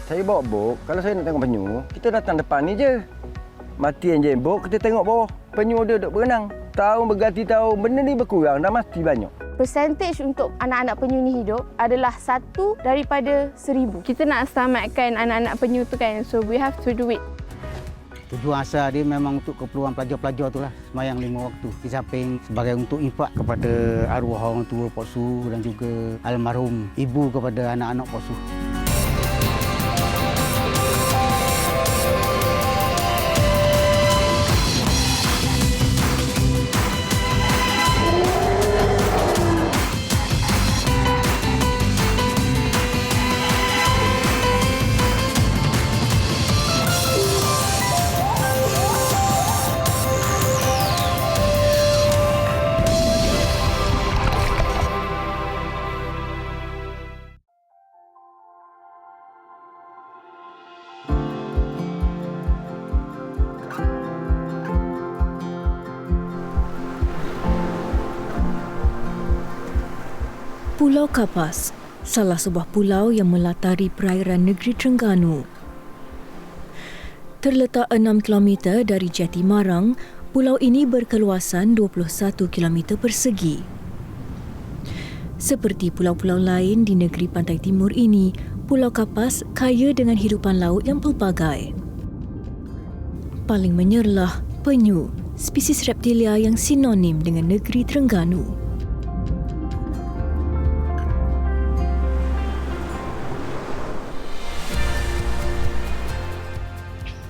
Saya bawa bok, kalau saya nak tengok penyu, kita datang depan ni je. Mati yang jembok, kita tengok bawah. Penyu dia duduk berenang. Tahun berganti tahun, benda ni berkurang, dah mati banyak. Persentage untuk anak-anak penyu ni hidup adalah 1 daripada 1000. Kita nak selamatkan anak-anak penyu tu kan, so we have to do it. Tujuan asal dia memang untuk keperluan pelajar-pelajar tu lah, sembahyang 5 waktu. Di samping sebagai untuk infak kepada arwah orang tua Pok Su dan juga almarhum ibu kepada anak-anak Pok Su. Pulau Kapas, salah sebuah pulau yang melatari perairan negeri Terengganu. Terletak 6 km dari Jatimarang, pulau ini berkeluasan 21 km persegi. Seperti pulau-pulau lain di negeri pantai timur ini, Pulau Kapas kaya dengan hidupan laut yang pelbagai. Paling menyerlah penyu, spesies reptilia yang sinonim dengan negeri Terengganu.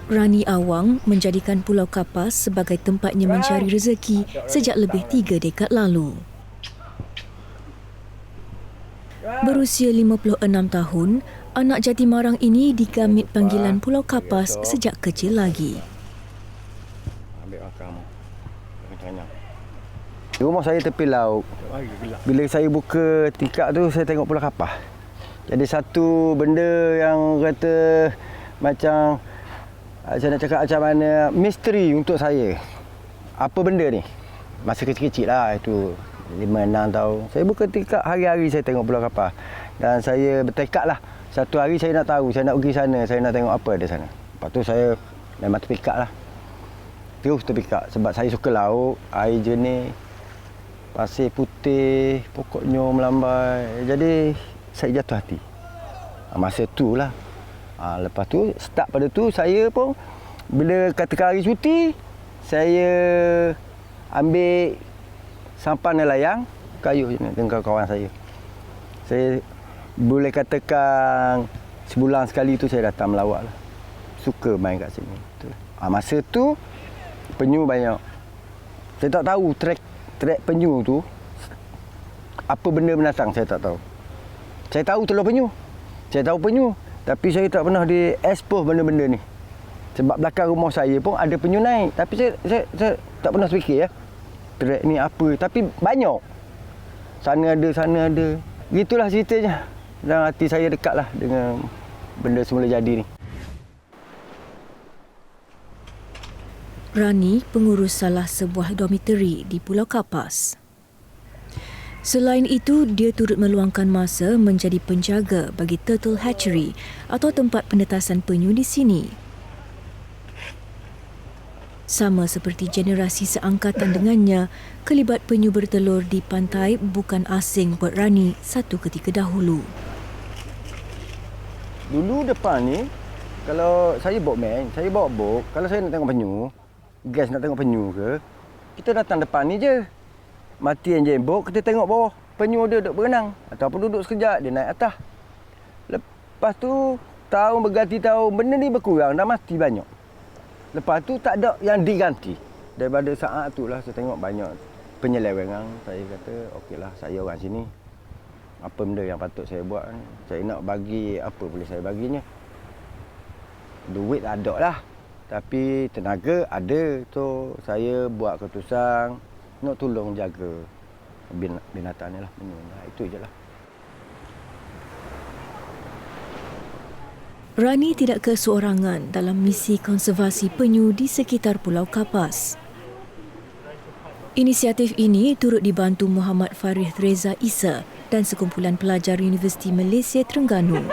Rani Awang menjadikan Pulau Kapas sebagai tempatnya mencari rezeki sejak lebih 3 dekad lalu. Berusia 56 tahun, anak Jatimarang ini digamit panggilan Pulau Kapas sejak kecil lagi. Rumah saya tepi laut. Bila saya buka tikar tu, saya tengok Pulau Kapas. Jadi satu benda yang kata macam, saya nak cakap macam mana, misteri untuk saya. Apa benda ni? Masa kecil-kecil lah, itu 5-6 tahun. Saya buka tikar, hari-hari saya tengok Pulau Kapas. Dan saya bertekad lah, satu hari saya nak tahu, saya nak pergi sana, saya nak tengok apa ada sana. Lepas tu saya memang terpikat lah. Terus terpikat sebab saya suka laut, air jernih, pasir putih, pokoknya melambai. Jadi saya jatuh hati. Masa tu lah. Lepas tu, start pada tu, saya pun bila katakan hari cuti, saya ambil sampan nelayan, kayu dengan kawan saya. Saya boleh katakan sebulan sekali tu saya datang melawat lah. Suka main kat sini. Masa tu, penyu banyak. Saya tak tahu trek penyu tu, apa benda binatang saya tak tahu. Saya tahu telur penyu. Saya tahu penyu. Tapi saya tak pernah di-expose benda-benda ni. Sebab belakang rumah saya pun ada penyu naik. Tapi saya tak pernah fikir ya. Trek ni apa. Tapi banyak. Sana ada. Gitulah ceritanya. Dan hati saya dekatlah dengan benda semula jadi ni. Rani pengurus salah sebuah dormitory di Pulau Kapas. Selain itu, dia turut meluangkan masa menjadi penjaga bagi turtle hatchery atau tempat penetasan penyu di sini. Sama seperti generasi seangkatan dengannya, kelibat penyu bertelur di pantai bukan asing buat Rani satu ketika dahulu. Dulu depan ni, kalau saya boatman, saya bawa bok, kalau saya nak tengok penyu, guys nak tengok penyu ke, kita datang depan ni je. Mati yang jembok, kita tengok bawah. Penyu dia duduk berenang. Ataupun duduk sekejap, dia naik atas. Lepas tu, tahun berganti tahun, benda ni berkurang, dah mati banyak. Lepas tu, tak ada yang diganti. Daripada saat tu lah, saya tengok banyak penyelewengan. Saya kata, okeylah, saya orang sini. Apa benda yang patut saya buat ni? Saya nak bagi, apa boleh saya baginya? Duit ada lah. Tapi tenaga ada. So, saya buat keputusan nak tolong jaga binatang ni lah, penyu. Itu je lah. Rani tidak keseorangan dalam misi konservasi penyu di sekitar Pulau Kapas. Inisiatif ini turut dibantu Muhammad Farid Reza Isa dan sekumpulan pelajar Universiti Malaysia Terengganu.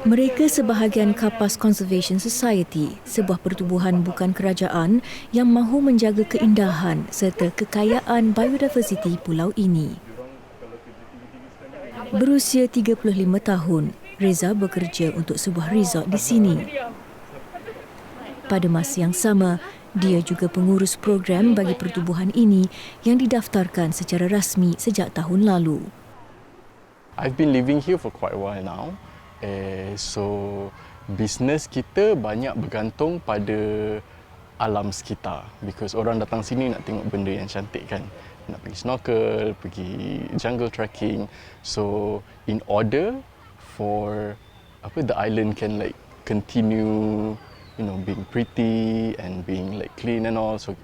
Mereka sebahagian Kapas Conservation Society, sebuah pertubuhan bukan kerajaan yang mahu menjaga keindahan serta kekayaan biodiversiti pulau ini. Berusia 35 tahun, Reza bekerja untuk sebuah resort di sini. Pada masa yang sama, dia juga pengurus program bagi pertubuhan ini yang didaftarkan secara rasmi sejak tahun lalu. I've been living here for quite a while now. So business kita banyak bergantung pada alam sekitar, because orang datang sini nak tengok benda yang cantik kan, nak pergi snorkel, pergi jungle trekking. So in order for the island can like continue, being pretty and being like clean and all, so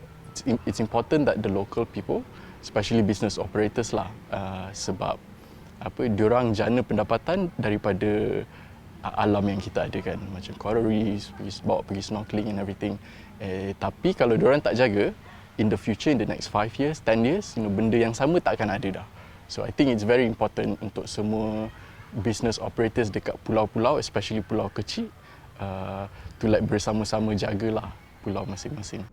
it's important that the local people, especially business operators lah, sebab diorang jana pendapatan daripada alam yang kita ada kan, macam coral reefs, bawa pergi snorkeling and everything. Tapi kalau diorang tak jaga, in the future, in the next 5 years, 10 years, benda yang sama tak akan ada dah. So I think it's very important untuk semua business operators dekat pulau-pulau, especially pulau kecil, to like bersama-sama jagalah pulau masing-masing.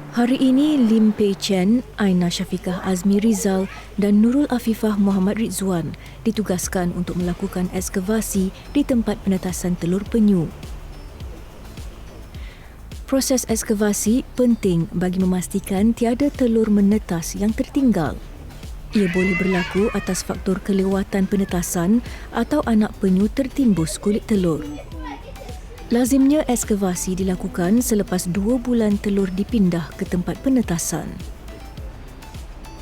Hari ini, Lim Pei Chen, Aina Syafiqah Azmi Rizal dan Nurul Afifah Muhammad Rizwan ditugaskan untuk melakukan ekskavasi di tempat penetasan telur penyu. Proses ekskavasi penting bagi memastikan tiada telur menetas yang tertinggal. Ia boleh berlaku atas faktor kelewatan penetasan atau anak penyu tertimbus kulit telur. Lazimnya ekskavasi dilakukan selepas 2 bulan telur dipindah ke tempat penetasan.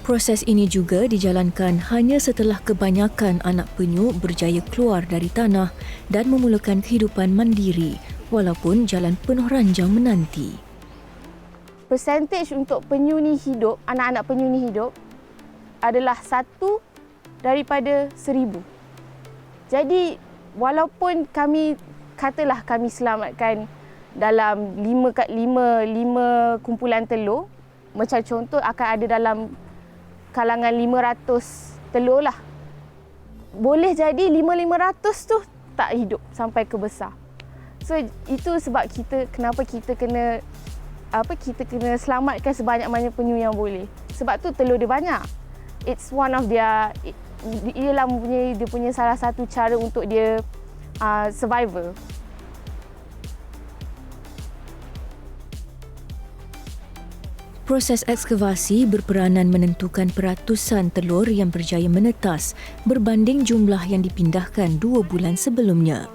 Proses ini juga dijalankan hanya setelah kebanyakan anak penyu berjaya keluar dari tanah dan memulakan kehidupan mandiri walaupun jalan penuh ranjang menanti. Persentage untuk penyu ni hidup, anak-anak penyu ni hidup adalah 1 daripada 1000. Jadi walaupun katalah kami selamatkan dalam 5 kumpulan telur, macam contoh akan ada dalam kalangan 500 telur lah. Boleh jadi 500 tu tak hidup sampai ke besar. So itu sebab kenapa kita kena selamatkan sebanyak-banyak penyu yang boleh. Sebab tu telur dia banyak. It's one of dia punya salah satu cara untuk dia survival. Proses ekskavasi berperanan menentukan peratusan telur yang berjaya menetas berbanding jumlah yang dipindahkan 2 bulan sebelumnya.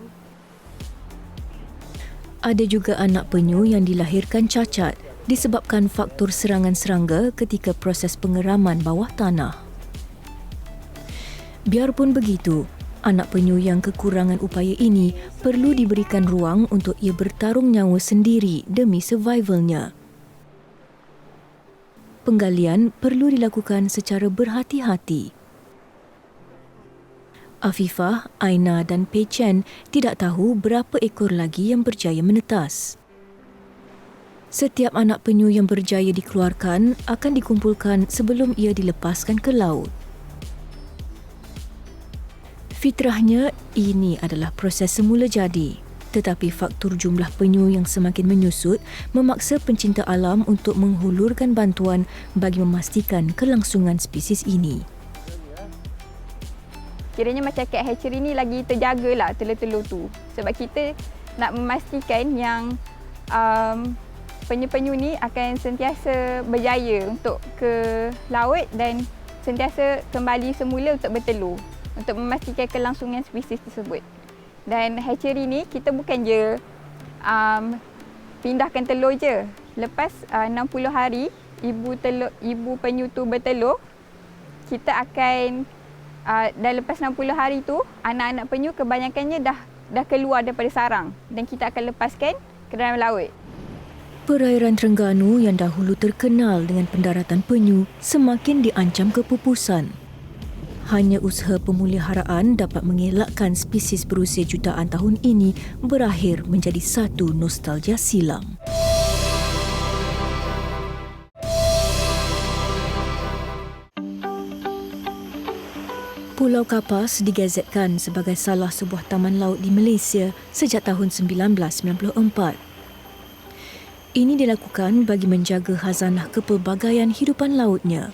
Ada juga anak penyu yang dilahirkan cacat disebabkan faktor serangan serangga ketika proses pengeraman bawah tanah. Biarpun begitu, anak penyu yang kekurangan upaya ini perlu diberikan ruang untuk ia bertarung nyawa sendiri demi survivalnya. Penggalian perlu dilakukan secara berhati-hati. Afifah, Aina dan Pei Chen tidak tahu berapa ekor lagi yang berjaya menetas. Setiap anak penyu yang berjaya dikeluarkan akan dikumpulkan sebelum ia dilepaskan ke laut. Fitrahnya, ini adalah proses semula jadi. Tetapi faktor jumlah penyu yang semakin menyusut memaksa pencinta alam untuk menghulurkan bantuan bagi memastikan kelangsungan spesies ini. Kiranya macam cat hatchery ni lagi terjagalah telur-telur tu. Sebab kita nak memastikan yang penyu-penyu ni akan sentiasa berjaya untuk ke laut dan sentiasa kembali semula untuk bertelur, untuk memastikan kelangsungan spesies tersebut. Dan hatchery ni kita bukan je pindahkan telur je. Lepas 60 hari ibu penyu tu bertelur, kita akan dan lepas 60 hari tu anak-anak penyu kebanyakannya dah keluar daripada sarang dan kita akan lepaskan ke dalam laut. Perairan Terengganu yang dahulu terkenal dengan pendaratan penyu semakin diancam kepupusan. Hanya usaha pemuliharaan dapat mengelakkan spesies berusia jutaan tahun ini berakhir menjadi satu nostalgia silam. Pulau Kapas digazetkan sebagai salah sebuah taman laut di Malaysia sejak tahun 1994. Ini dilakukan bagi menjaga khazanah kepelbagaian hidupan lautnya,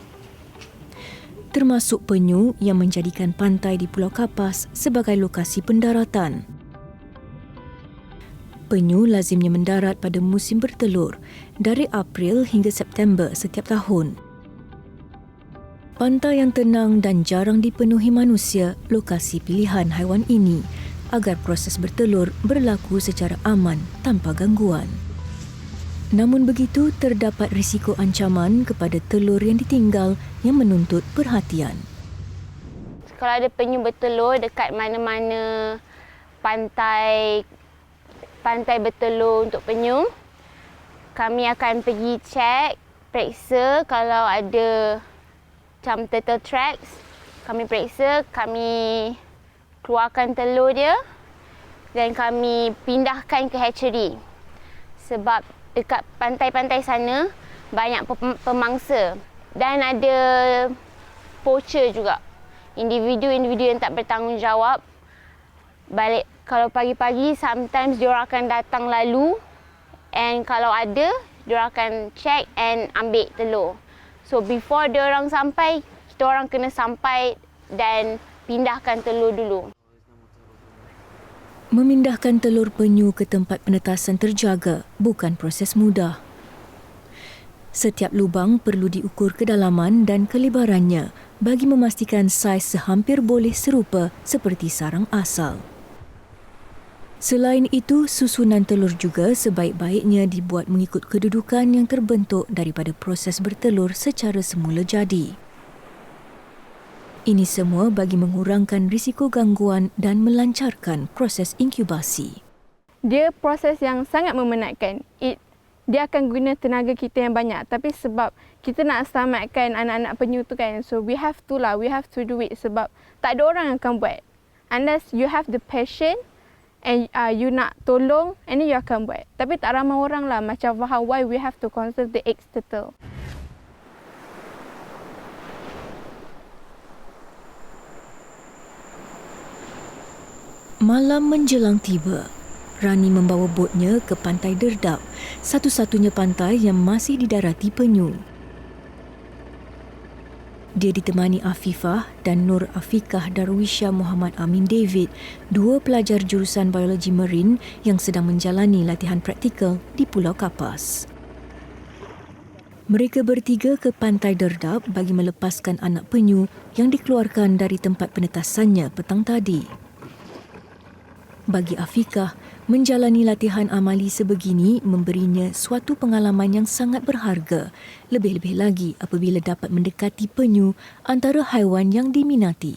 termasuk penyu yang menjadikan pantai di Pulau Kapas sebagai lokasi pendaratan. Penyu lazimnya mendarat pada musim bertelur dari April hingga September setiap tahun. Pantai yang tenang dan jarang dipenuhi manusia, lokasi pilihan haiwan ini agar proses bertelur berlaku secara aman tanpa gangguan. Namun begitu, terdapat risiko ancaman kepada telur yang ditinggal yang menuntut perhatian. Kalau ada penyu bertelur dekat mana-mana pantai bertelur untuk penyu, kami akan pergi cek, periksa kalau ada macam turtle tracks, kami periksa, kami keluarkan telur dia dan kami pindahkan ke hatchery. Sebab dekat pantai-pantai sana banyak pemangsa dan ada poacher juga. Individu-individu yang tak bertanggungjawab. Balik kalau pagi-pagi sometimes diorang akan datang lalu, and kalau ada diorang akan check and ambil telur. So before diorang sampai, kita orang kena sampai dan pindahkan telur dulu. Memindahkan telur penyu ke tempat penetasan terjaga bukan proses mudah. Setiap lubang perlu diukur kedalaman dan kelebarannya bagi memastikan saiz sehampir boleh serupa seperti sarang asal. Selain itu, susunan telur juga sebaik-baiknya dibuat mengikut kedudukan yang terbentuk daripada proses bertelur secara semula jadi. Ini semua bagi mengurangkan risiko gangguan dan melancarkan proses inkubasi. Dia proses yang sangat memenatkan. Dia akan guna tenaga kita yang banyak. Tapi sebab kita nak selamatkan anak-anak penyu tu kan, so we have to do it sebab tak ada orang yang akan buat. Unless you have the passion and you nak tolong, and then you akan buat. Tapi tak ramai orang lah macam faham why we have to conserve the eggs turtle. Malam menjelang tiba, Rani membawa botnya ke Pantai Derdap, satu-satunya pantai yang masih didarati penyu. Dia ditemani Afifah dan Nur Afikah Darwisha Muhammad Amin David, dua pelajar jurusan biologi marin yang sedang menjalani latihan praktikal di Pulau Kapas. Mereka bertiga ke Pantai Derdap bagi melepaskan anak penyu yang dikeluarkan dari tempat penetasannya petang tadi. Bagi Afikah, menjalani latihan amali sebegini memberinya suatu pengalaman yang sangat berharga, lebih-lebih lagi apabila dapat mendekati penyu, antara haiwan yang diminati.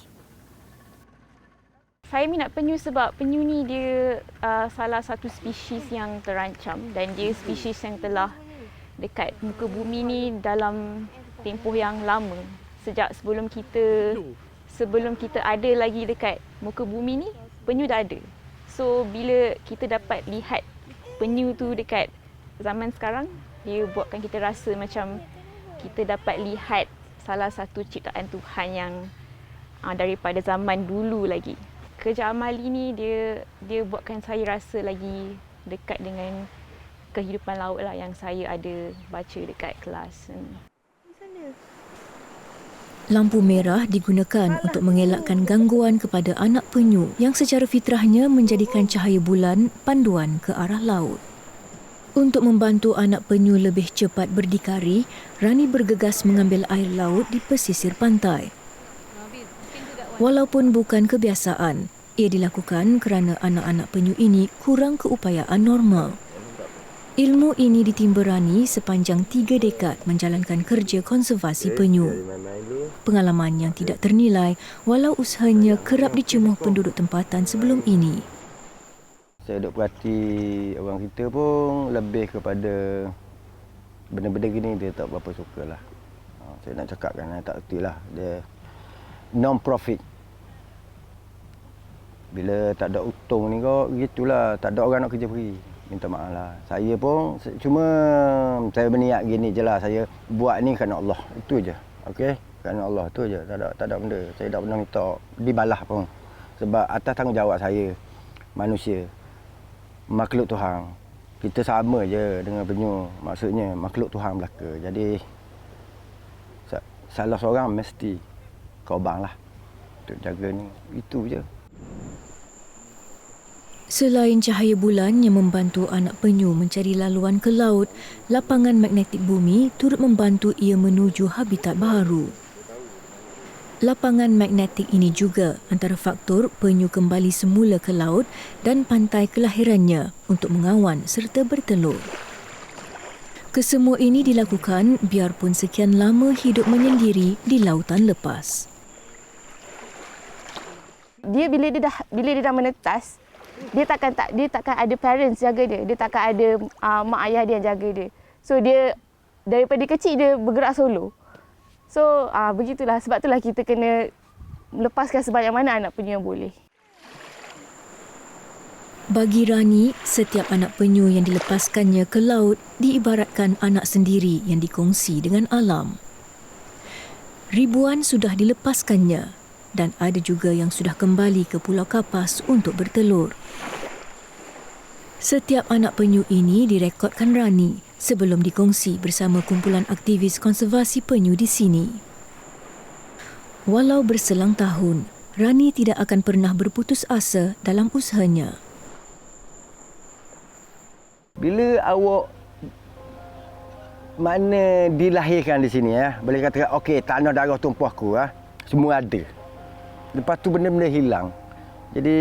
Saya minat penyu sebab penyu ni dia salah satu spesies yang terancam dan dia spesies yang telah dekat muka bumi ni dalam tempoh yang lama. Sejak sebelum kita ada lagi dekat muka bumi ni, penyu dah ada. So bila kita dapat lihat penyu tu dekat zaman sekarang, dia buatkan kita rasa macam kita dapat lihat salah satu ciptaan Tuhan yang daripada zaman dulu lagi. Kerja amali ni dia buatkan saya rasa lagi dekat dengan kehidupan laut lah yang saya ada baca dekat kelas. Lampu merah digunakan untuk mengelakkan gangguan kepada anak penyu yang secara fitrahnya menjadikan cahaya bulan panduan ke arah laut. Untuk membantu anak penyu lebih cepat berdikari, Rani bergegas mengambil air laut di pesisir pantai. Walaupun bukan kebiasaan, ia dilakukan kerana anak-anak penyu ini kurang keupayaan normal. Ilmu ini ditimba Rani sepanjang 3 dekad menjalankan kerja konservasi penyu. Pengalaman yang tidak ternilai walau usahanya kerap dicemuh penduduk tempatan sebelum ini. Saya duk perhati orang kita pun lebih kepada benda-benda gini dia tak berapa suka lah. Saya nak cakapkan, saya tak erti lah. Dia non-profit. Bila tak ada untung ni kok, gitulah. Tak ada orang nak kerja free. Minta maaf lah. Saya pun cuma saya berniat gini je lah. Saya buat ni kerana Allah. Itu je. Okey. Kerana Allah tu je, tak ada benda. Saya tak pernah minta dibalas pun. Sebab atas tanggungjawab saya, manusia, makhluk Tuhan. Kita sama je dengan penyu. Maksudnya makhluk Tuhan belaka. Jadi salah seorang mesti korban lah untuk jaga ni. Itu je. Selain cahaya bulan yang membantu anak penyu mencari laluan ke laut, lapangan magnetik bumi turut membantu ia menuju habitat baru. Lapangan magnetik ini juga antara faktor penyu kembali semula ke laut dan pantai kelahirannya untuk mengawan serta bertelur. Kesemua ini dilakukan biarpun sekian lama hidup menyendiri di lautan lepas. Dia bila dia dah menetas, dia takkan ada parents jaga dia. Dia takkan ada mak ayah dia yang jaga dia. So dia daripada kecil dia bergerak solo. So begitulah, sebab itulah kita kena lepaskan sebanyak mana anak penyu yang boleh. Bagi Rani, setiap anak penyu yang dilepaskannya ke laut diibaratkan anak sendiri yang dikongsi dengan alam. Ribuan sudah dilepaskannya dan ada juga yang sudah kembali ke Pulau Kapas untuk bertelur. Setiap anak penyu ini direkodkan Rani sebelum dikongsi bersama kumpulan aktivis konservasi penyu di sini. Walau berselang tahun, Rani tidak akan pernah berputus asa dalam usahanya. Bila awak mana dilahirkan di sini boleh katakan okey, tanah darah tumpahku semua ada. Lepas tu benda-benda hilang. Jadi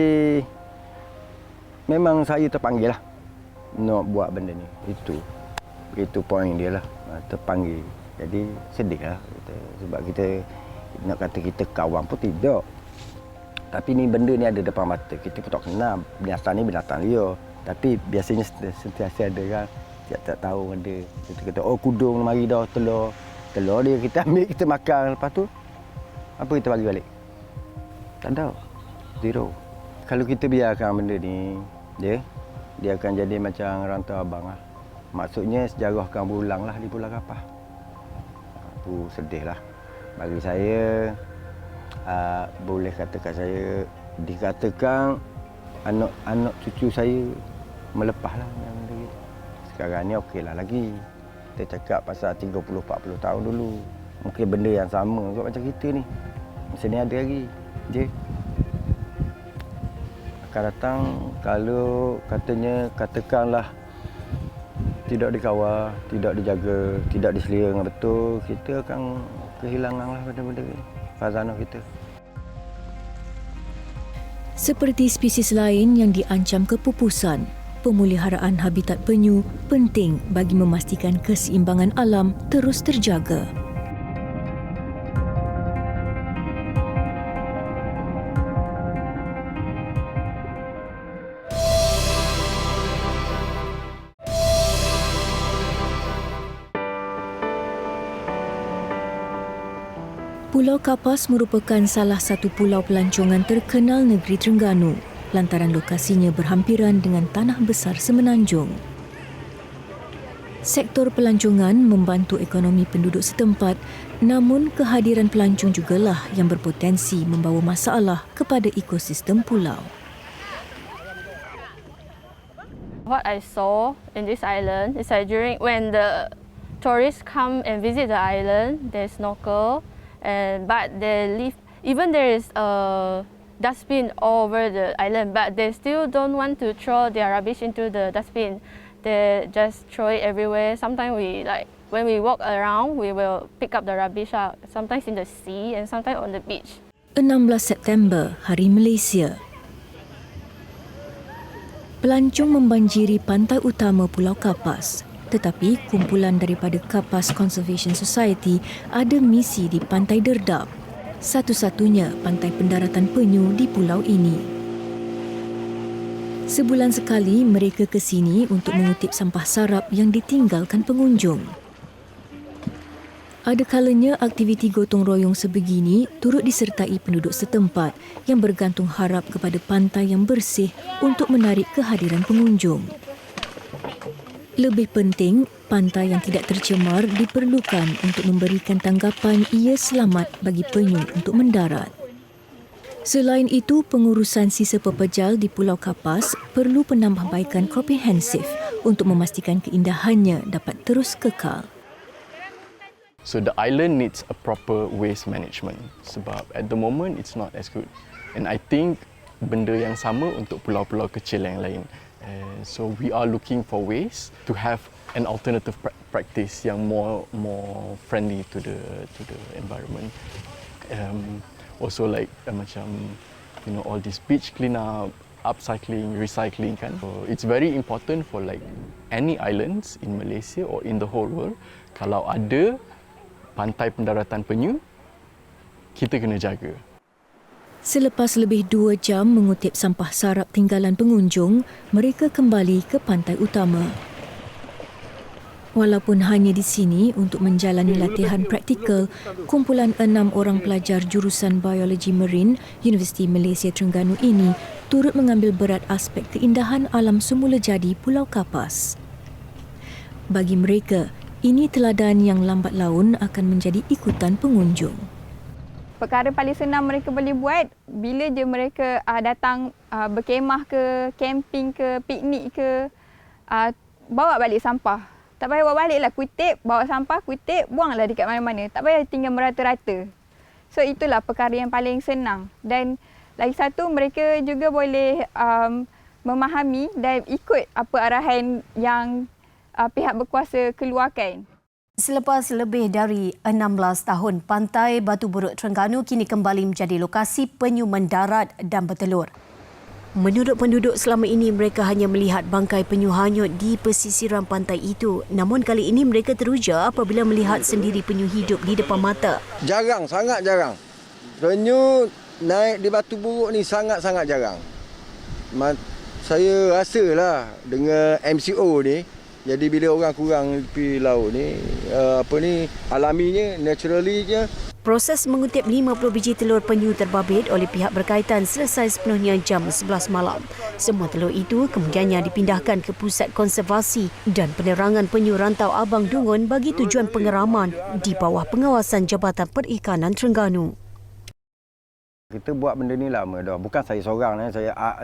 memang saya terpanggil lah nak buat benda ni. Itu point dia lah, terpanggil. Jadi sedih lah sebab kita nak kata kita kawan pun tidak. Tapi ni benda ni ada depan mata. Kita pun tak kenal. Binatang ni binatang liar. Tapi biasanya sentiasa ada kan. Tak tahu ada. Kita kata, oh kudung mari dah telur. Telur dia kita ambil, kita makan. Lepas tu, apa kita bagi balik? Tak ada. Zero. Kalau kita biarkan benda ni, dia akan jadi macam rantau abang lah. Maksudnya sejarah akan berulang lah di Pulau Kapas. Itu sedih lah. Bagi saya, boleh katakan saya, dikatakan anak cucu saya melepas lah yang benda gitu. Sekarang ni okey lah lagi. Kita cakap pasal 30-40 tahun dulu. Mungkin benda yang sama juga macam kita ni. Masa ni ada lagi. Akan datang kalau katakanlah tidak dikawal, tidak dijaga, tidak diselera dengan betul, kita akan kehilangan lah benda-benda ni. Khazanah kita. Seperti spesies lain yang diancam kepupusan, pemeliharaan habitat penyu penting bagi memastikan keseimbangan alam terus terjaga. Pulau Kapas merupakan salah satu pulau pelancongan terkenal negeri Terengganu lantaran lokasinya berhampiran dengan tanah besar semenanjung. Sektor pelancongan membantu ekonomi penduduk setempat, namun kehadiran pelancong jugalah yang berpotensi membawa masalah kepada ekosistem pulau. What I saw in this island is that when the tourists come and visit the island, they snorkel. But they leave, even there is a dustbin all over the island, but they still don't want to throw their rubbish into the dustbin. They just throw it everywhere. Sometimes when we walk around, we will pick up the rubbish out, sometimes in the sea and sometimes on the beach. 16 September, Hari Malaysia. Pelancong membanjiri pantai utama Pulau Kapas. Tetapi kumpulan daripada Kapas Conservation Society ada misi di Pantai Derdap, satu-satunya pantai pendaratan penyu di pulau ini. Sebulan sekali mereka ke sini untuk mengutip sampah sarap yang ditinggalkan pengunjung. Ada kalanya aktiviti gotong royong sebegini turut disertai penduduk setempat yang bergantung harap kepada pantai yang bersih untuk menarik kehadiran pengunjung. Lebih penting, pantai yang tidak tercemar diperlukan untuk memberikan tanggapan ia selamat bagi penyu untuk mendarat. Selain itu, pengurusan sisa pepejal di Pulau Kapas perlu penambahbaikan komprehensif untuk memastikan keindahannya dapat terus kekal. So the island needs a proper waste management sebab at the moment it's not as good. And I think benda yang sama untuk pulau-pulau kecil yang lain. So we are looking for ways to have an alternative practice yang more friendly to the environment. Also like macam all this beach cleanup, upcycling, recycling kan. So it's very important for like any islands in Malaysia or in the whole world, kalau ada pantai pendaratan penyu, kita kena jaga. Selepas lebih 2 jam mengutip sampah sarap tinggalan pengunjung, mereka kembali ke pantai utama. Walaupun hanya di sini untuk menjalani latihan praktikal, kumpulan 6 orang pelajar jurusan Biologi Marine Universiti Malaysia Terengganu ini turut mengambil berat aspek keindahan alam semula jadi Pulau Kapas. Bagi mereka, ini teladan yang lambat laun akan menjadi ikutan pengunjung. Perkara paling senang mereka boleh buat bila je mereka datang berkemah ke, camping ke, piknik ke, bawa balik sampah. Tak payah bawa baliklah, kutip, bawa sampah, kutip, buanglah dekat mana-mana. Tak payah tinggal merata-rata. So itulah perkara yang paling senang. Dan lagi satu, mereka juga boleh memahami dan ikut apa arahan yang pihak berkuasa keluarkan. Selepas lebih dari 16 tahun, Pantai Batu Buruk Terengganu kini kembali menjadi lokasi penyu mendarat dan bertelur. Menurut penduduk, selama ini mereka hanya melihat bangkai penyu hanyut di pesisiran pantai itu. Namun kali ini mereka teruja apabila melihat sendiri penyu hidup di depan mata. Jarang, sangat jarang. Penyu naik di Batu Buruk ni sangat-sangat jarang. Saya rasalah dengan MCO ni, jadi bila orang kurang pergi laut ni, alaminya, naturally-nya. Proses mengutip 50 biji telur penyu terbabit oleh pihak berkaitan selesai sepenuhnya jam 11 malam. Semua telur itu kemudiannya dipindahkan ke Pusat Konservasi dan Penerangan Penyu Rantau Abang Dungun bagi tujuan pengeraman di bawah pengawasan Jabatan Perikanan Terengganu. Kita buat benda ni lama dah. Bukan saya seorang.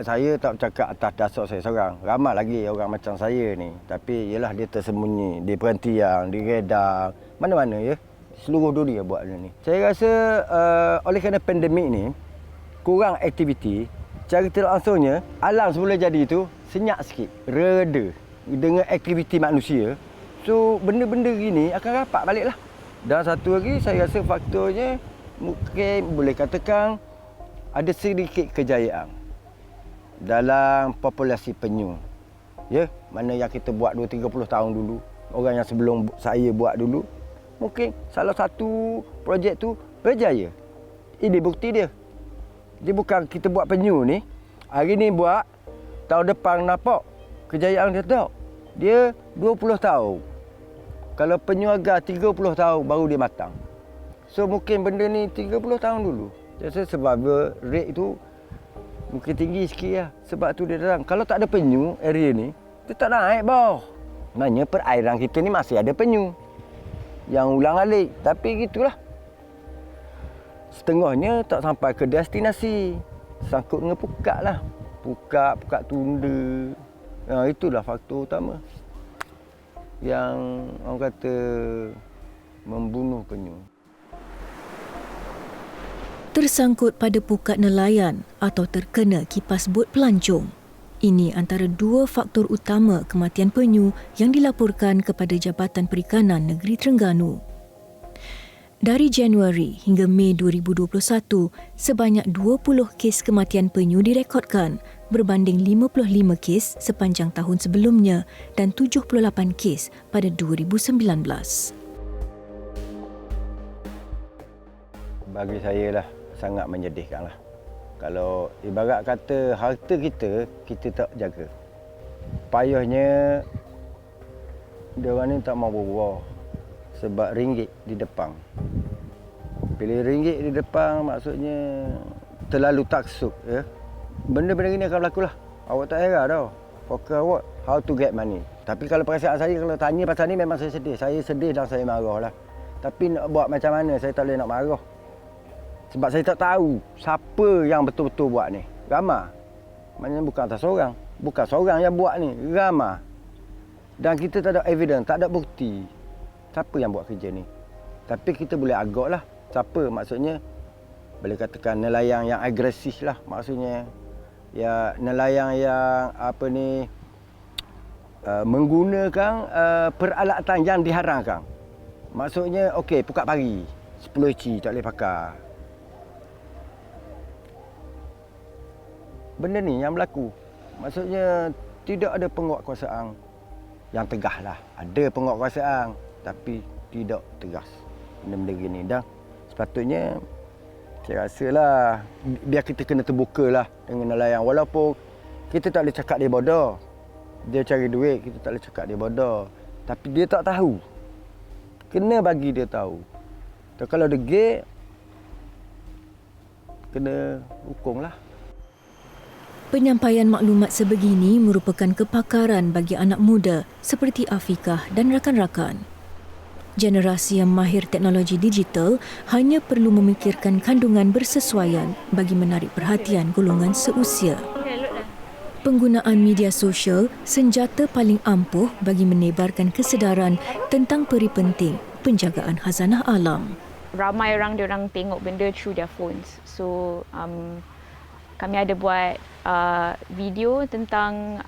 Saya tak cakap atas dasar saya seorang. Ramai lagi orang macam saya ni. Tapi ialah dia tersembunyi di perhentian, di redar, mana-mana ya. Seluruh dunia buat benda ni. Saya rasa oleh kerana pandemik ni, kurang aktiviti, cara tidak langsungnya, alam semula jadi itu senyap sikit, reda dengan aktiviti manusia. So, benda-benda gini akan rapat baliklah. Dan satu lagi, saya rasa faktornya, mungkin boleh katakan, ada sedikit kejayaan dalam populasi penyu. Ya, mana yang kita buat 20-30 tahun dulu, orang yang sebelum saya buat dulu, mungkin salah satu projek tu berjaya. Ini bukti dia. Dia bukan kita buat penyu ni, hari ni buat, tahun depan nampak kejayaan dia tak. Dia 20 tahun. Kalau penyu agar 30 tahun baru dia matang. So mungkin benda ni 30 tahun dulu. Jadi survival rate tu mungkin tinggi sikit lah. Sebab tu dia datang. Kalau tak ada penyu area ni, dia tak naik bawah. Maknanya perairan kita ni masih ada penyu yang ulang-alik. Tapi gitulah. Setengahnya tak sampai ke destinasi. Sangkut dengan pukat lah. Pukat tunda. Itulah faktor utama yang orang kata membunuh penyu. Tersangkut pada pukat nelayan atau terkena kipas bot pelancong. Ini antara 2 faktor utama kematian penyu yang dilaporkan kepada Jabatan Perikanan Negeri Terengganu. Dari Januari hingga Mei 2021, sebanyak 20 kes kematian penyu direkodkan berbanding 55 kes sepanjang tahun sebelumnya dan 78 kes pada 2019. Bagi saya lah, sangat menyedihkan lah. Kalau ibarat kata harta kita tak jaga. Payahnya dia orang ni tak mau berbuah sebab ringgit di depan. Bila ringgit di depan maksudnya terlalu taksub ya. Benda-benda ni akan berlaku lah. Awak tak heran tau. Fokus awak how to get money. Tapi kalau perasaan saya, kalau tanya pasal ni memang saya sedih. Saya sedih dan saya marah lah. Tapi nak buat macam mana, saya tak boleh nak marah. Sebab saya tak tahu siapa yang betul-betul buat ni. Ramah. Maknanya bukan atas seorang. Bukan seorang yang buat ni. Ramah. Dan kita tak ada evidence, tak ada bukti. Siapa yang buat kerja ni. Tapi kita boleh agak lah. Siapa maksudnya. Boleh katakan nelayan yang agresif lah. Maksudnya. Ya, nelayan yang apa ni. Menggunakan peralatan yang diharamkan. Maksudnya, okey, pukat pari. 10 inci tak boleh pakai. Benda ni yang berlaku. Maksudnya, tidak ada penguatkuasaan yang tegas lah. Ada penguatkuasaan, tapi tidak tegas. Benda-benda gini. Dan sepatutnya, saya rasalah, biar kita kena terbuka lah dengan nelayan. Walaupun kita tak boleh cakap dia bodoh. Dia cari duit, kita tak boleh cakap dia bodoh. Tapi dia tak tahu. Kena bagi dia tahu. Dan kalau degil, kena hukum lah. Penyampaian maklumat sebegini merupakan kepakaran bagi anak muda seperti Afiqah dan rakan-rakan. Generasi yang mahir teknologi digital hanya perlu memikirkan kandungan bersesuaian bagi menarik perhatian golongan seusia. Penggunaan media sosial senjata paling ampuh bagi menebarkan kesedaran tentang peri penting penjagaan khazanah alam. Ramai orang diorang tengok benda through their phones. So kami ada buat video tentang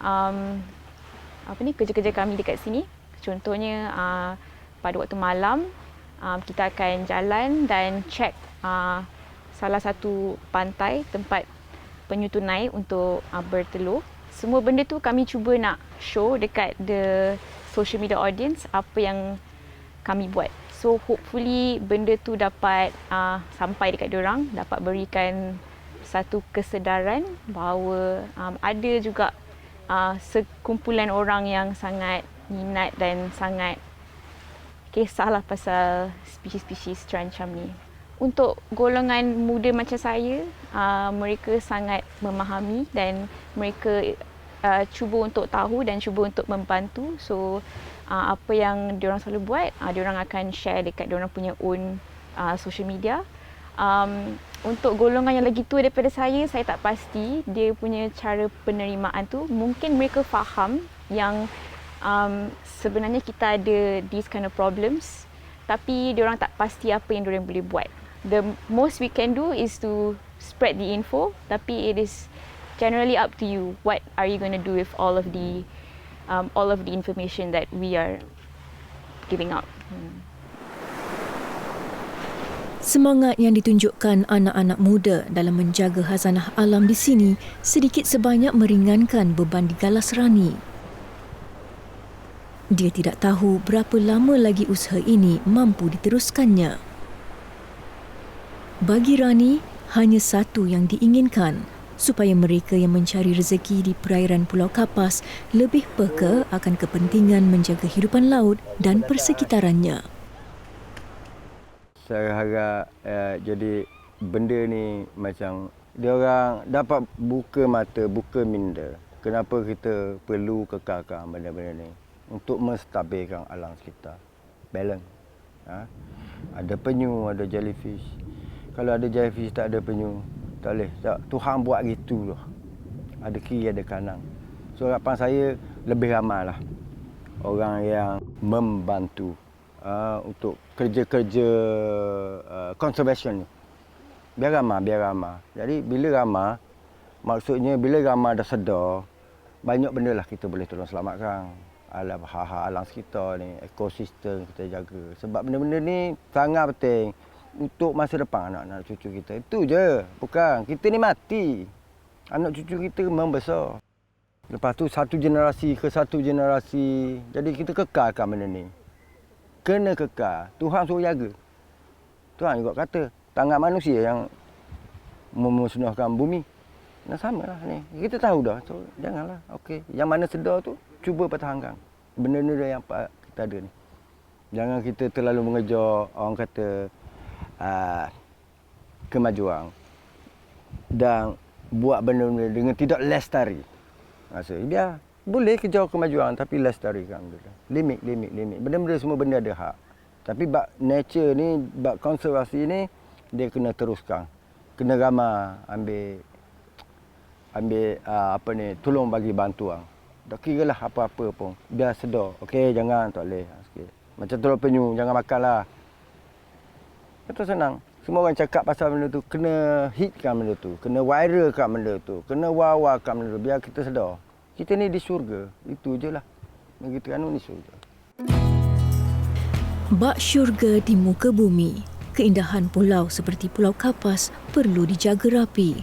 kerja-kerja kami dekat sini. Contohnya pada waktu malam kita akan jalan dan check salah satu pantai tempat penyu tunai untuk bertelur. Semua benda tu kami cuba nak show dekat the social media audience apa yang kami buat. So hopefully benda tu dapat sampai dekat diorang, dapat berikan satu kesedaran bahawa ada juga sekumpulan orang yang sangat minat dan sangat kisahlah pasal spesies-spesies terancam ni. Untuk golongan muda macam saya, mereka sangat memahami dan mereka cuba untuk tahu dan cuba untuk membantu. So apa yang diorang selalu buat, diorang akan share dekat diorang punya own social media. Untuk golongan yang lagi tua daripada saya tak pasti dia punya cara penerimaan tu. Mungkin mereka faham yang sebenarnya kita ada these kind of problems, tapi diorang tak pasti apa yang diorang boleh buat. The most we can do is to spread the info, tapi it is generally up to you. What are you going to do with all of the information that we are giving out? Semangat yang ditunjukkan anak-anak muda dalam menjaga khazanah alam di sini sedikit sebanyak meringankan beban digalas Rani. Dia tidak tahu berapa lama lagi usaha ini mampu diteruskannya. Bagi Rani, hanya satu yang diinginkan, supaya mereka yang mencari rezeki di perairan Pulau Kapas lebih peka akan kepentingan menjaga hidupan laut dan persekitarannya. Saya harap jadi benda ni macam dia orang dapat buka mata, buka minda. Kenapa kita perlu kekalkan benda-benda ni untuk menstabilkan alam sekitar. Balance. Ada penyu, ada jellyfish. Kalau ada jellyfish tak ada penyu, tak boleh. Tuhan buat gitu loh. Ada kiri, ada kanan. So harapan saya lebih ramailah orang yang membantu untuk kerja-kerja conservation ni. Biar ramai. Jadi bila ramai, maksudnya bila ramai dah sedar, banyak benda lah kita boleh tolong selamatkan. Alam sekitar ni, ekosistem kita jaga. Sebab benda-benda ni sangat penting untuk masa depan anak-anak cucu kita. Itu je. Bukan. Kita ni mati. Anak cucu kita membesar. Lepas tu satu generasi ke satu generasi. Jadi kita kekalkan benda ni. Kena kekal. Tuhan suruh jaga. Tuhan juga kata, tangan manusia yang memusnahkan bumi. Nah sama lah ni. Kita tahu dah. So, janganlah. Okey. Yang mana sedar tu, cuba pertahankan. Benda-benda yang kita ada ni. Jangan kita terlalu mengejar orang kata kemajuan. Dan buat benda-benda dengan tidak lestari. Maksudnya boleh kejar kemajuan tapi lestarikan dulu. Limit. Benda-benda semua benda ada hak. Tapi bab nature ni, bab konservasi ni dia kena teruskan. Kena ramai ambil tolong bagi bantuan. Tak kira lah apa-apa pun. Biar sedar. Okey, jangan tak boleh. Sikit. Macam telur penyu, jangan makanlah. Itu senang. Semua orang cakap pasal benda tu, kena hitkan benda tu. Kena viralkan benda tu. Kena wawakan benda tu. Biar kita sedar. Kita ni di syurga. Itu je lah. Bagi Terengganu ni syurga. Bak syurga di muka bumi, keindahan pulau seperti Pulau Kapas perlu dijaga rapi.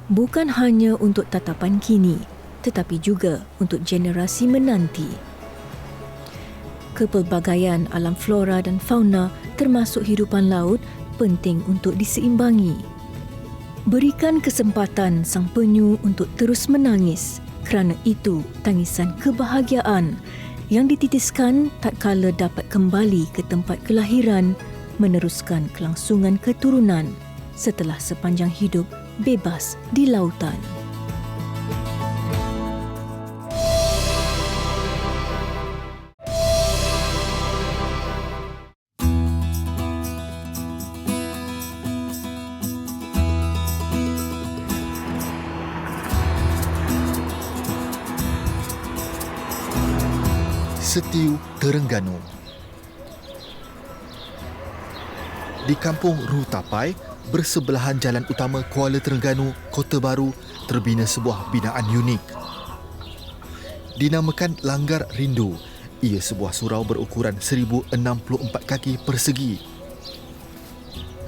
Bukan hanya untuk tatapan kini, tetapi juga untuk generasi menanti. Kepelbagaian alam flora dan fauna termasuk hidupan laut penting untuk diseimbangi. Berikan kesempatan sang penyu untuk terus menangis kerana itu tangisan kebahagiaan yang dititiskan tatkala dapat kembali ke tempat kelahiran meneruskan kelangsungan keturunan setelah sepanjang hidup bebas di lautan. Setiu Terengganu. Di kampung Rutapai, bersebelahan jalan utama Kuala Terengganu, Kota Baru, terbina sebuah binaan unik. Dinamakan Langgar Rindu, ia sebuah surau berukuran 1064 kaki persegi.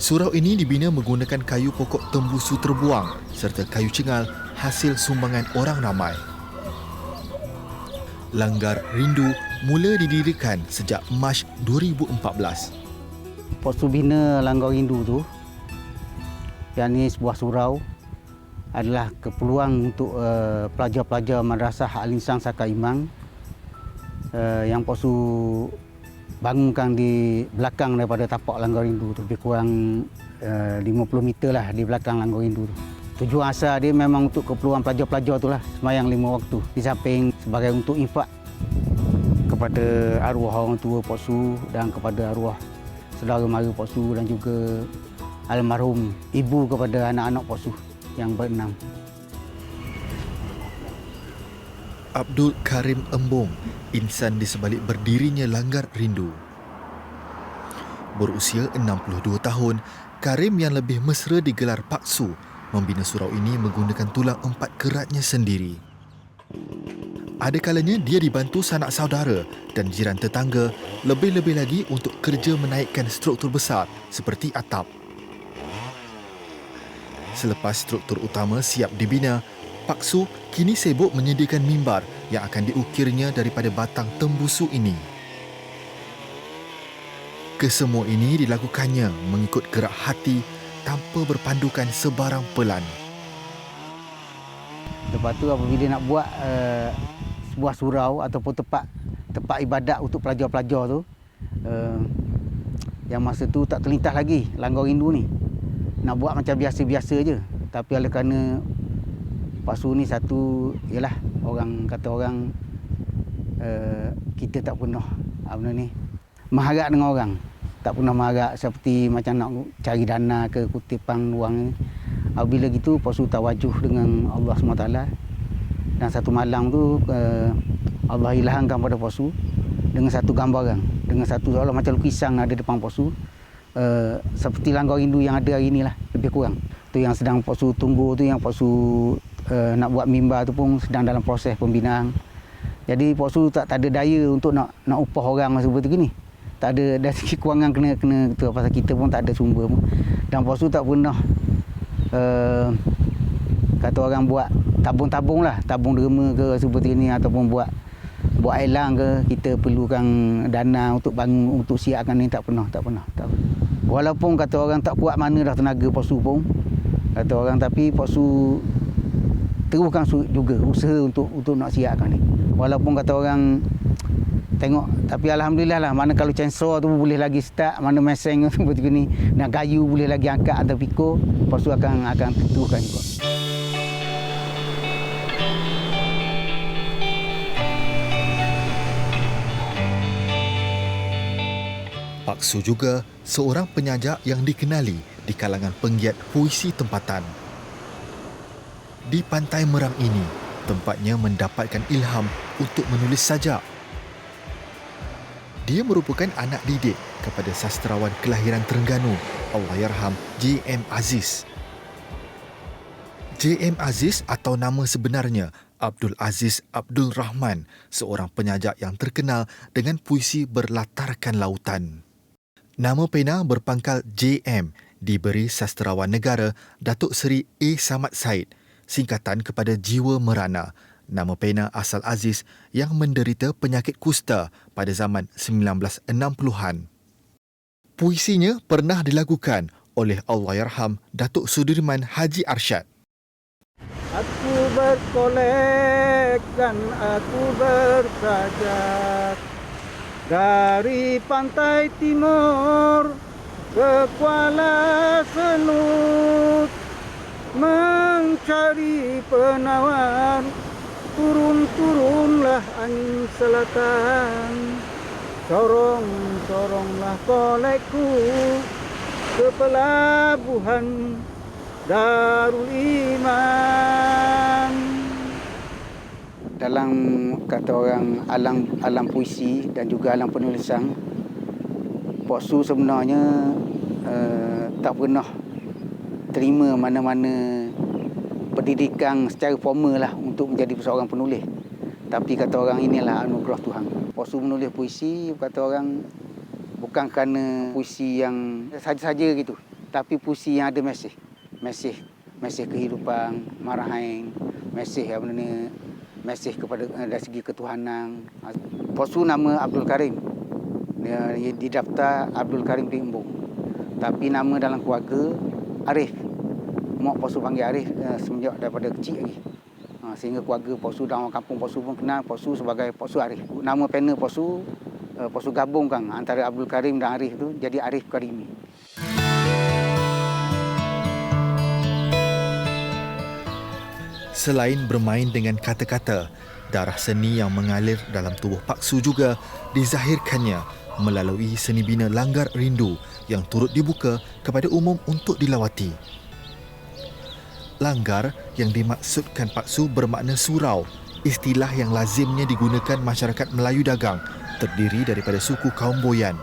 Surau ini dibina menggunakan kayu pokok tembusu terbuang serta kayu cengal hasil sumbangan orang ramai. Langgar Rindu mula didirikan sejak Mac 2014. Posu bina Langgar Rindu tu, yang ni sebuah surau, adalah keperluan untuk pelajar-pelajar Madrasah Al-Insan Saka Imang yang posu bangunkan di belakang daripada tapak Langgar Rindu tu, lebih kurang 50 meter lah di belakang Langgar Rindu tu. Tujuan asal dia memang untuk keperluan pelajar-pelajar tu lah, sembahyang 5 waktu. Di samping sebagai untuk infak kepada arwah orang tua Pok Su dan kepada arwah saudara mara Pok Su dan juga almarhum ibu kepada anak-anak Pok Su yang berenam. Abdul Karim Embong, insan di sebalik berdirinya Langgar Rindu. Berusia 62 tahun, Karim yang lebih mesra digelar Pak Su membina surau ini menggunakan tulang 4 keratnya sendiri. Ada kalanya dia dibantu sanak saudara dan jiran tetangga, lebih-lebih lagi untuk kerja menaikkan struktur besar seperti atap. Selepas struktur utama siap dibina, Pak Su kini sibuk menyediakan mimbar yang akan diukirnya daripada batang tembusu ini. Kesemua ini dilakukannya mengikut gerak hati tanpa berpandukan sebarang pelan. Lepas tu apabila nak buat sebuah surau ataupun tempat ibadat untuk pelajar-pelajar tu, yang masa tu tak terlintas lagi Langgar Rindu ni. Nak buat macam biasa-biasa je. Tapi oleh kerana Pak Su ni satu, ialah orang kata orang, kita tak pernah benda ni mengharap dengan orang. Tak pernah mengharap seperti macam nak cari dana ke kutipan wang ni. Apabila gitu Pak Su tawajuh dengan Allah SWT. Dan satu malam tu Allah ilhamkan pada Pak Su dengan satu gambaran, dengan satu seolah macam lukisan ada depan Pak Su, seperti Langgar Rindu yang ada hari inilah, lebih kurang. Tu yang sedang Pak Su tunggu tu, yang Pak Su nak buat mimbar tu pun sedang dalam proses pembinaan. Jadi Pak Su tak ada daya untuk nak upah orang seperti ini. Tak ada, dari segi kewangan kena tu, pasal kita pun tak ada sumber pun. Dan Pak Su tak pernah kata orang buat tabung-tabung lah, tabung derma ke seperti ini, ataupun buat ailang ke, kita perlukan dana untuk bangun, untuk siapkan ni, tak pernah. Walaupun kata orang tak kuat mana dah tenaga Pak Su pun, kata orang, tapi Pak Su teruskan juga usaha untuk nak siapkan ni. Walaupun kata orang tengok, tapi alhamdulillah lah, mana kalau chainsaw tu boleh lagi start, mana meseng seperti ni, dan kayu boleh lagi angkat atau pikul, Pak Su akan teruskan juga. Pak Su juga seorang penyajak yang dikenali di kalangan penggiat puisi tempatan. Di Pantai Merang ini, tempatnya mendapatkan ilham untuk menulis sajak. Dia merupakan anak didik kepada sastrawan kelahiran Terengganu, Allahyarham J.M. Aziz. J.M. Aziz atau nama sebenarnya Abdul Aziz Abdul Rahman, seorang penyajak yang terkenal dengan puisi berlatarkan lautan. Nama pena berpangkal JM diberi sastrawan negara Datuk Seri A. Samad Said, singkatan kepada jiwa merana, nama pena asal Aziz yang menderita penyakit kusta pada zaman 1960-an. Puisinya pernah dilakukan oleh Allahyarham Datuk Sudirman Haji Arsyad. Aku berkolek dan aku bersajak dari pantai timur ke Kuala Senut, mencari penawar, turun-turunlah angin selatan, sorong-soronglah kolekku ke pelabuhan Darul Iman. Dalam kata orang alam puisi dan juga alam penulisan, Pak Su sebenarnya tak pernah terima mana-mana pendidikan secara formal lah untuk menjadi seorang penulis. Tapi kata orang inilah anugerah Tuhan. Pak Su menulis puisi, kata orang, bukan kerana puisi yang saja-saja gitu, tapi puisi yang ada mesej. Mesej kehidupan, marahan, mesej mesej kepada dari segi ketuhanan. Pak Su nama Abdul Karim. Dia didaftar Abdul Karim bin Embong. Tapi nama dalam keluarga Arif. Mak Pak Su panggil Arif semenjak daripada kecil lagi. Sehingga keluarga Pak Su dan orang kampung Pak Su pun kenal Pak Su sebagai Pak Su Arif. Nama pena Pak Su gabungkan antara Abdul Karim dan Arif tu jadi Arif Karimi. Selain bermain dengan kata-kata, darah seni yang mengalir dalam tubuh Pak Su juga dizahirkannya melalui seni bina Langgar Rindu yang turut dibuka kepada umum untuk dilawati. Langgar yang dimaksudkan Pak Su bermakna surau, istilah yang lazimnya digunakan masyarakat Melayu dagang, terdiri daripada suku kaum Boyan.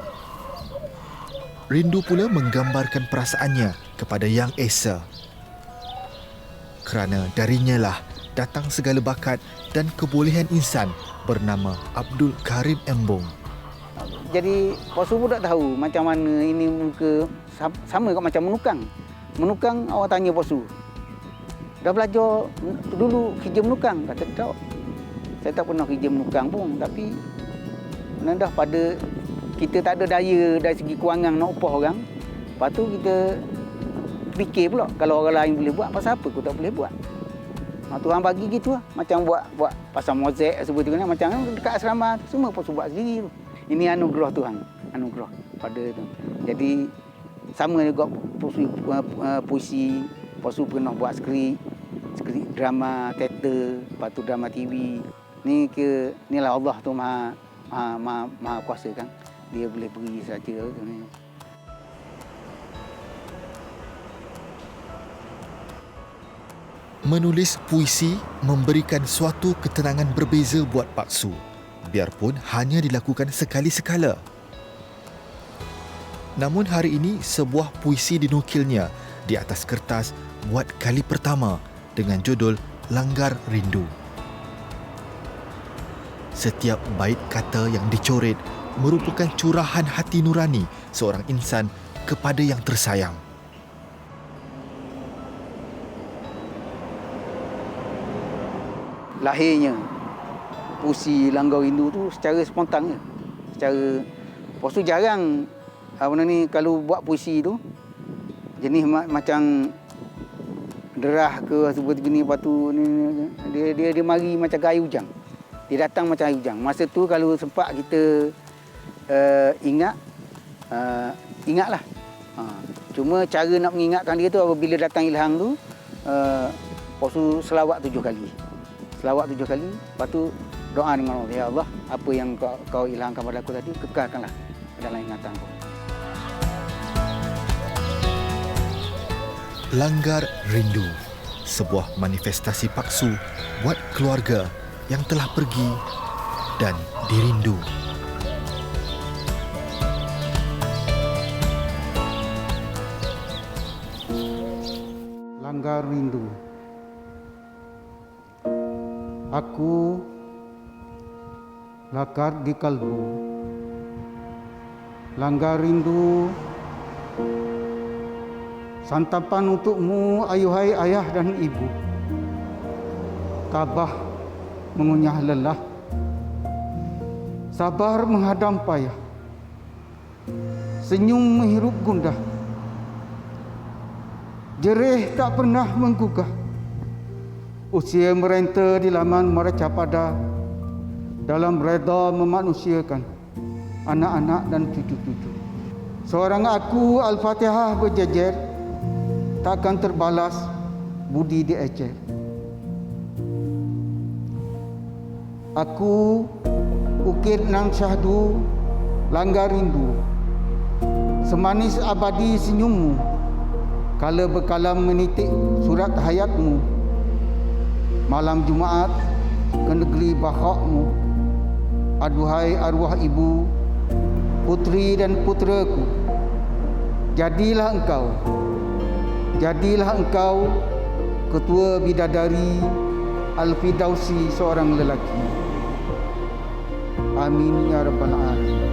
Rindu pula menggambarkan perasaannya kepada Yang Esa. Kerana darinya lah datang segala bakat dan kebolehan insan bernama Abdul Karim Embong. Jadi Pak Su pun tak tahu macam mana ini muka sama kat macam menukang. Menukang awak tanya Pak Su, dah belajar dulu kerja menukang? Kata tak. Saya tak pernah kerja menukang pun, tapi dah pada kita tak ada daya dari segi kewangan nak upah orang. Lepas tu kita fikir pula kalau orang lain boleh buat, pasal apa aku tak boleh buat? Tuhan bagi gitu lah. Macam buat pasal mozaik seperti itu, macam dekat asrama semua Pak Su buat sendiri tu. Ini anugerah Tuhan, anugerah pada tu. Jadi sama juga puisi, Pak Su pernah buat skrip drama teater, lepas tu drama TV. Inilah Allah tu maha kuasa kan. Dia boleh beri saja tu ni. Menulis puisi memberikan suatu ketenangan berbeza buat Pak Su, biarpun hanya dilakukan sekali-sekala. Namun hari ini sebuah puisi dinukilnya di atas kertas buat kali pertama dengan judul Langgar Rindu. Setiap bait kata yang dicoret merupakan curahan hati nurani seorang insan kepada yang tersayang. Lahirnya puisi Langgar Rindu tu secara spontan je. Secara Pak Su jarang kalau buat puisi tu jenis macam derah ke seperti ni, lepas tu dia mari macam air hujang. Dia datang macam air hujang. Masa tu kalau sempat kita ingatlah. Cuma cara nak mengingatkan dia tu apabila datang ilham tu, Pak Su selawat 7 kali. Selawat 7 kali, lepas tu doa dengan Allah, ya Allah, apa yang kau ilhamkan pada aku tadi, kekalkanlah dalam ingatan kau. Langgar Rindu, sebuah manifestasi paksu buat keluarga yang telah pergi dan dirindu. Langgar rindu. Aku lakar di kalbu. Langgar rindu. Santapan untukmu, ayuhai ayah dan ibu. Tabah mengunyah lelah. Sabar menghadam payah. Senyum menghirup gundah. Jerih tak pernah menggugah. Usia merenta di laman Maracapada dalam reda memanusiakan anak-anak dan cucu-cucu. Seorang aku Al-Fatihah berjejer, takkan terbalas budi diecer. Aku ukir nang syahdu, langgar rindu. Semanis abadi senyummu, kala berkalam menitik surat hayatmu. Malam Jumaat ke negeri bakhakmu. Aduhai arwah ibu, putri dan putraku, jadilah engkau ketua bidadari Al-Fidausi seorang lelaki. Amin ya rabbal alamin.